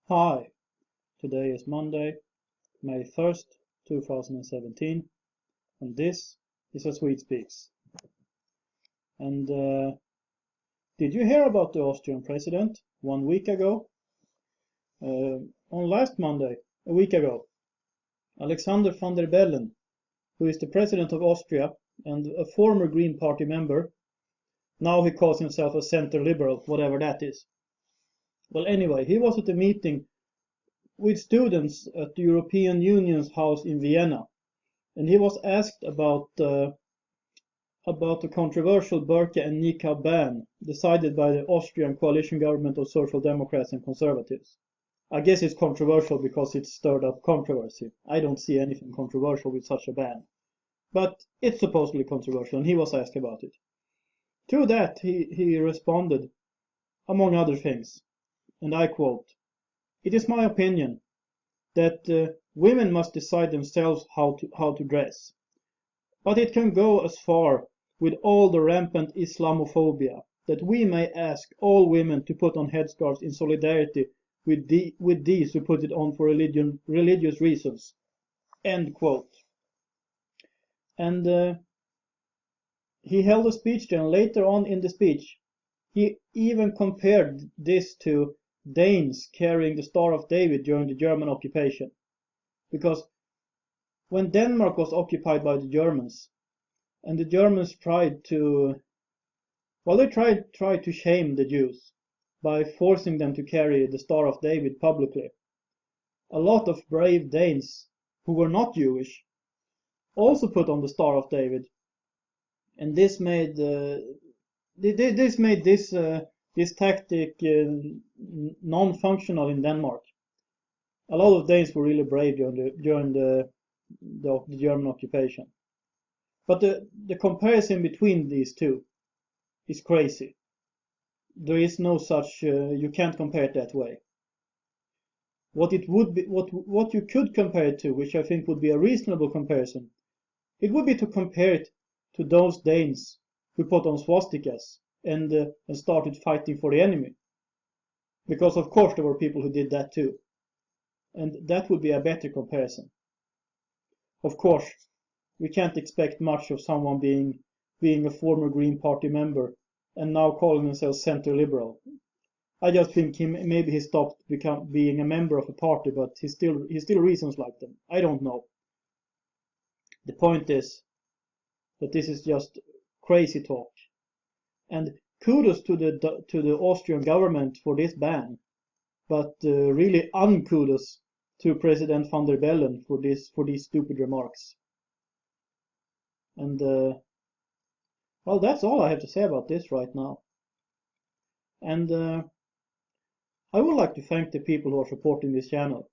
Hi, today is Monday, May 1st, 2017, and this is A Swede Speaks. And did you hear about the Austrian President 1 week ago? On last Monday, a week ago, Alexander van der Bellen, who is the President of Austria and a former Green Party member, now he calls himself a center liberal, whatever that is. Well, anyway, he was at a meeting with students at the European Union's house in Vienna, and he was asked about the controversial burqa and niqab ban decided by the Austrian coalition government of Social Democrats and Conservatives. I guess it's controversial because it stirred up controversy. I don't see anything controversial with such a ban, but it's supposedly controversial, and he was asked about it. To that, he responded, among other things, and I quote, "It is my opinion that women must decide themselves how to dress. But it can go as far with all the rampant Islamophobia that we may ask all women to put on headscarves in solidarity with these who put it on for religious reasons." End quote. And he held a speech there, and later on in the speech, he even compared this to Danes carrying the Star of David during the German occupation. Because when Denmark was occupied by the Germans, and the Germans tried to shame the Jews by forcing them to carry the Star of David publicly, a lot of brave Danes who were not Jewish also put on the Star of David, and this made this tactic non-functional in Denmark. A lot of Danes were really brave during the German occupation. But the comparison between these two is crazy. There is no such, you can't compare it that way. What you could compare it to, which I think would be a reasonable comparison, it would be to compare it to those Danes who put on swastikas and started fighting for the enemy. Because of course there were people who did that too. And that would be a better comparison. Of course, we can't expect much of someone being a former Green Party member and now calling himself center liberal. I just think maybe he stopped being a member of a party, but he still reasons like them. I don't know. The point is that this is just crazy talk. And kudos to the Austrian government for this ban, but really unkudos to President van der Bellen for these stupid remarks. And well, that's all I have to say about this right now. And I would like to thank the people who are supporting this channel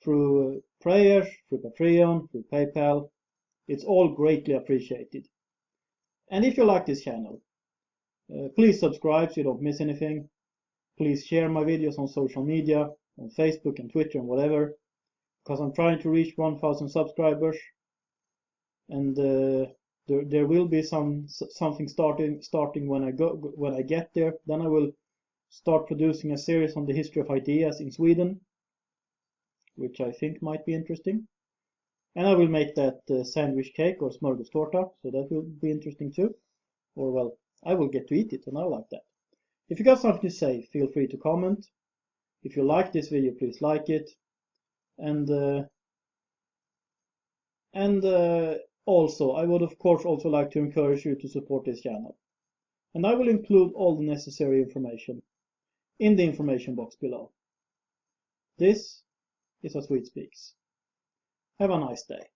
through prayers, through Patreon, through PayPal. It's all greatly appreciated. And if you like this channel, please subscribe so you don't miss anything. Please share my videos on social media, on Facebook and Twitter and whatever, because I'm trying to reach 1,000 subscribers. And there will be something starting when I get there. Then I will start producing a series on the history of ideas in Sweden, which I think might be interesting. And I will make that sandwich cake or smörgåstårta, so that will be interesting too. Or well, I will get to eat it, and I like that. If you got something to say, feel free to comment. If you like this video, please like it. And also, I would of course also like to encourage you to support this channel. And I will include all the necessary information in the information box below. This is A Swede Speaks. Have a nice day.